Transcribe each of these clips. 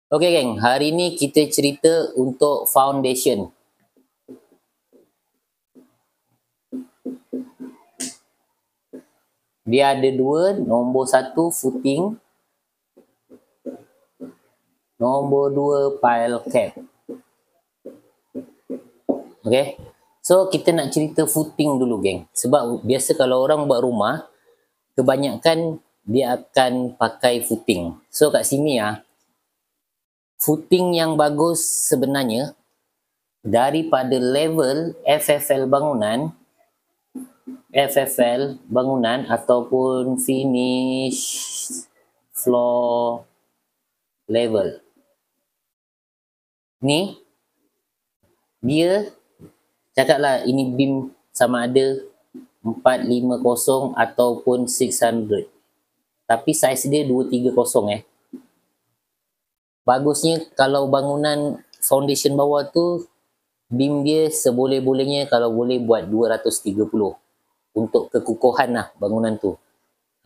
Okey geng, hari ni kita cerita untuk foundation. Dia ada dua, nombor satu footing, nombor dua pile cap. Okay, so kita nak cerita footing dulu geng. Sebab biasa kalau orang buat rumah, kebanyakan dia akan pakai footing. So kat sini footing yang bagus sebenarnya daripada level FFL bangunan ataupun finish floor level. Ni dia cakaplah ini beam sama ada 450 ataupun 600. Tapi saiz dia 230 Bagusnya kalau bangunan foundation bawah tu beam dia seboleh-bolehnya kalau boleh buat 230 untuk kekukuhan lah bangunan tu.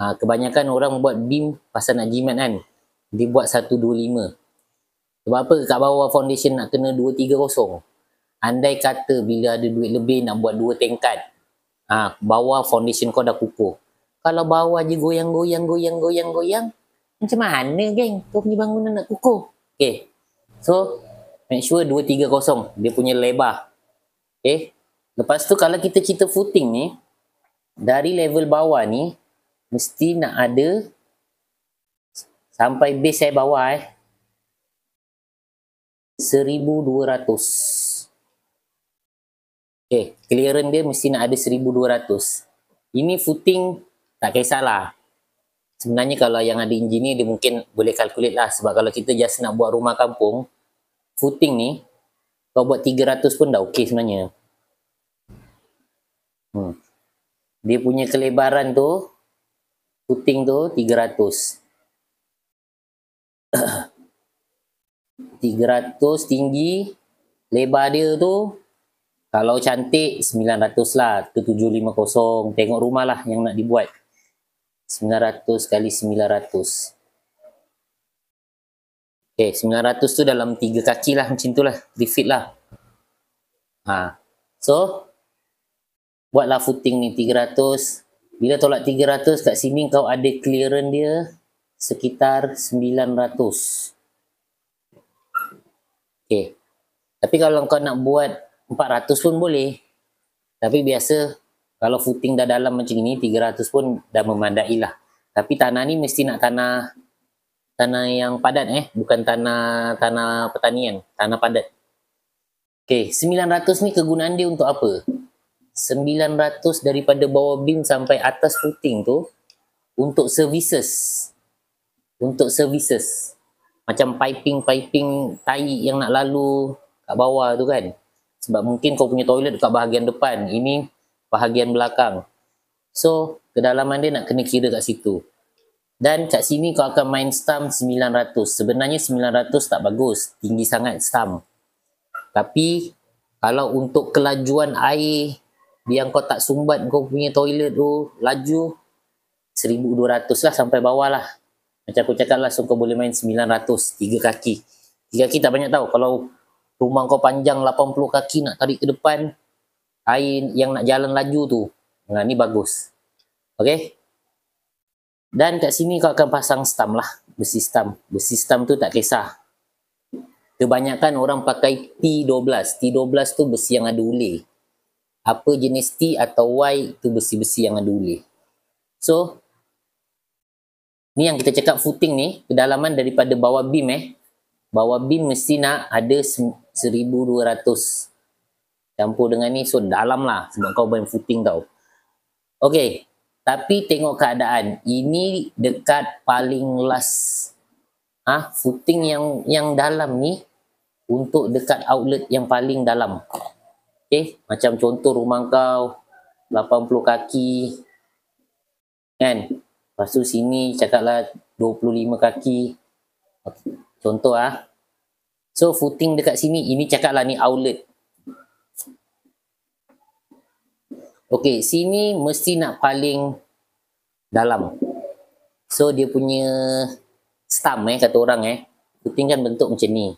Kebanyakan orang buat beam pasal nak jimat kan. Dia buat 125. Sebab apa kat bawah foundation nak kena 230? Andai kata bila ada duit lebih nak buat 2 tingkat. Bawah foundation kau dah kukuh. Kalau bawah je goyang, macam mana geng? Kau punya bangunan nak kukuh. Okay. So, make sure 230 dia punya lebar. Okay. Lepas tu kalau kita cerita footing ni, dari level bawah ni, mesti nak ada sampai base saya bawah 1200. Okay, clearance dia mesti nak ada 1200. Ini footing tak kisahlah. Sebenarnya kalau yang ada engineer dia mungkin boleh calculate lah. Sebab kalau kita just nak buat rumah kampung, footing ni, kau buat 300 pun dah okey sebenarnya. Dia punya kelebaran tu, footing tu 300. 300 tinggi, lebar dia tu, kalau cantik 900 lah, ke 750. Tengok rumah lah yang nak dibuat. 900 kali 900. Okay, 900 tu dalam 3 kaki lah macam tu lah. 3 feet lah. So, buatlah footing ni 300. Bila tolak 300 kat sini kau ada clearance dia sekitar 900. Okay. Tapi kalau kau nak buat 400 pun boleh. Tapi biasa kalau footing dah dalam macam ni 300 pun dah memandai lah. Tapi tanah ni mesti nak tanah yang padat bukan tanah pertanian, tanah padat. Okay, 900 ni kegunaan dia untuk apa? 900 daripada bawah beam sampai atas footing tu untuk services. Untuk services. Macam piping tai yang nak lalu kat bawah tu kan. Sebab mungkin kau punya toilet dekat bahagian depan, ini bahagian belakang. So, kedalaman dia nak kena kira kat situ. Dan kat sini kau akan main stump 900. Sebenarnya 900 tak bagus, tinggi sangat stump. Tapi, kalau untuk kelajuan air yang kau tak sumbat kau punya toilet tu laju, 1200 lah sampai bawah lah. Macam aku cakap lah, so kau boleh main 900, 3 kaki. 3 kaki tak banyak tahu. Kalau rumah kau panjang 80 kaki nak tarik ke depan, air yang nak jalan laju tu, ni bagus. Okay. Dan kat sini kau akan pasang stump lah, besi stump. Besi stump tu tak kisah. Kebanyakan orang pakai T12. T12 tu besi yang ada ulir. Apa jenis T atau Y tu besi-besi yang ada ulir. So, ni yang kita cakap footing ni, kedalaman daripada bawah beam bawah beam mesti nak ada 1200. Campur dengan ni, so dalam lah sebab kau main footing tau. Okay, tapi tengok keadaan. Ini dekat paling last. Footing yang dalam ni untuk dekat outlet yang paling dalam. Okay, macam contoh rumah kau 80 kaki kan. Lepas tu sini cakaplah 25 kaki. Okay. Contoh So footing dekat sini, ini cakaplah ni outlet. Okay, sini mesti nak paling dalam. So dia punya stump kata orang Footing kan bentuk macam ni.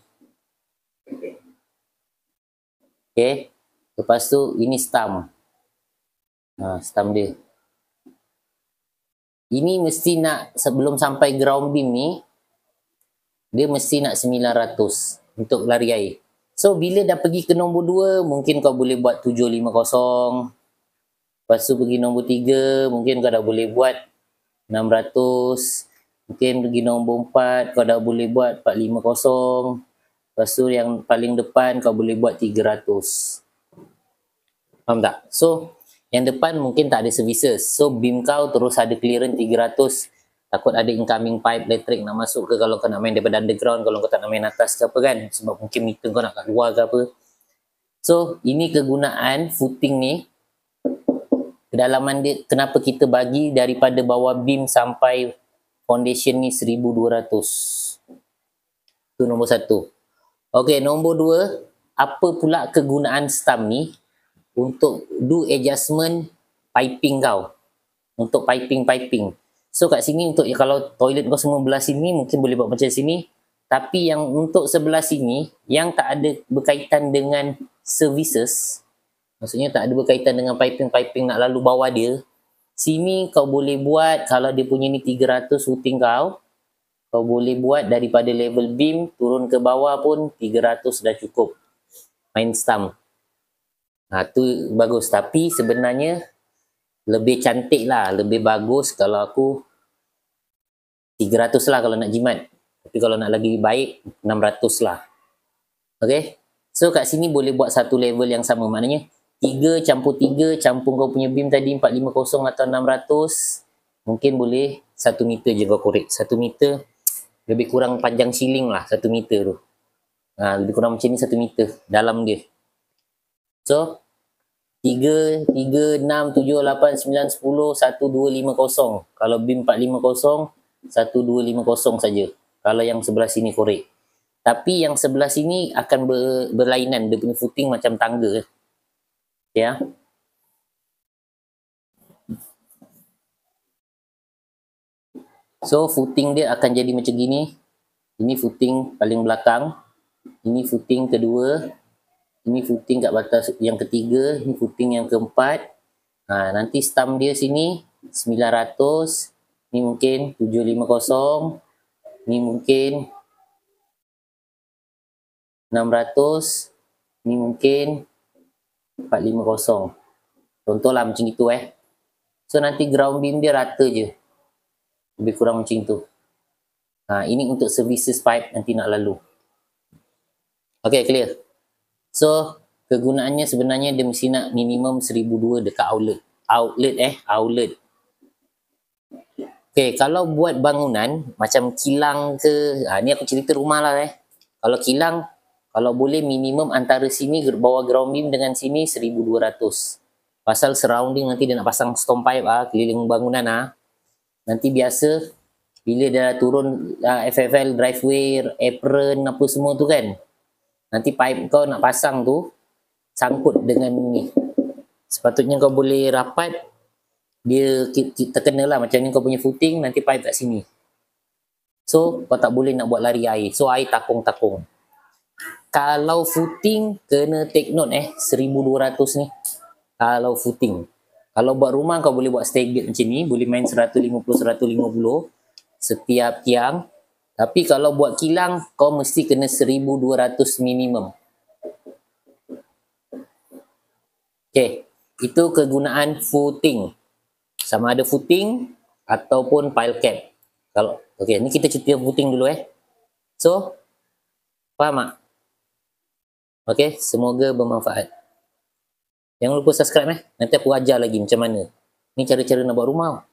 Okay. Lepas tu ini stump. Stump dia. Ini mesti nak sebelum sampai ground beam ni, dia mesti nak 900 untuk lari air. So bila dah pergi ke nombor 2, mungkin kau boleh buat 750. Lepas tu pergi nombor 3, mungkin kau dah boleh buat 600. Mungkin pergi nombor 4, kau dah boleh buat 450. Lepas tu yang paling depan kau boleh buat 300. Faham tak? So yang depan mungkin tak ada services. So beam kau terus ada clearance 300. Takut ada incoming pipe elektrik nak masuk ke kalau kau nak main daripada underground, kalau kau tak nak main atas ke apa kan. Sebab mungkin meter kau nak kat luar ke apa. So ini kegunaan footing ni. Kedalaman dia, kenapa kita bagi daripada bawah beam sampai foundation ni 1200. Itu nombor 1. Okay, nombor 2. Apa pula kegunaan stump ni? Untuk do adjustment piping kau. Untuk piping. So kat sini untuk kalau toilet kau semua belah sini mungkin boleh buat macam sini. Tapi yang untuk sebelah sini yang tak ada berkaitan dengan services, maksudnya tak ada berkaitan dengan piping nak lalu bawah dia, sini kau boleh buat kalau dia punya ni 300 footing kau boleh buat daripada level beam turun ke bawah pun 300 dah cukup. Main stump. Tu bagus. Tapi sebenarnya lebih cantik lah, lebih bagus kalau aku 300 lah kalau nak jimat. Tapi kalau nak lagi baik 600 lah. Okay. So kat sini boleh buat satu level yang sama. Maknanya 3 campur 3 campur kau punya beam tadi 450 atau 600. Mungkin boleh 1 meter je kau korek. 1 meter lebih kurang panjang ceiling lah 1 meter tu. Lebih kurang macam ni 1 meter dalam dia. So 3, 6, 7, 8, 9, 10, 1, 2, 5, 0. Kalau beam 450, 1, 2, 5, 0 saja. Kalau yang sebelah sini korek. Tapi yang sebelah sini akan berlainan. Dia punya footing macam tangga. Ya. So footing dia akan jadi macam gini. Ini footing paling belakang. Ini footing kedua. Ini footing kat batas yang ketiga. Ini footing yang keempat. Nanti stump dia sini 900. Ini mungkin 750. Ini mungkin 600. Ini mungkin 450. Contohlah macam itu So nanti ground beam dia rata je. Lebih kurang macam tu. Ini untuk services pipe nanti nak lalu. Okay, clear. So, kegunaannya sebenarnya dia mesti nak minimum 1200 dekat outlet. Outlet. Okay, kalau buat bangunan, macam kilang ke, ni aku cerita rumah lah Kalau kilang, kalau boleh minimum antara sini, bawah ground beam dengan sini 1200. Pasal surrounding nanti dia nak pasang storm pipe keliling bangunan Nanti biasa, bila dah turun FFL, driveway, apron, apa semua tu kan, nanti pipe kau nak pasang tu sangkut dengan ni. Sepatutnya kau boleh rapat, dia terkena lah macam ni kau punya footing, nanti pipe kat sini. So kau tak boleh nak buat lari air. So air takung-takung. Kalau footing kena take note 1200 ni. Kalau footing. Kalau buat rumah kau boleh buat staggered macam ni, boleh main 150 setiap tiang. Tapi kalau buat kilang, kau mesti kena 1200 minimum. Okay, itu kegunaan footing. Sama ada footing ataupun pile cap. Okay, ni kita cerita footing dulu So, faham tak? Okay, semoga bermanfaat. Jangan lupa subscribe Nanti aku ajar lagi macam mana. Ni cara-cara nak buat rumah.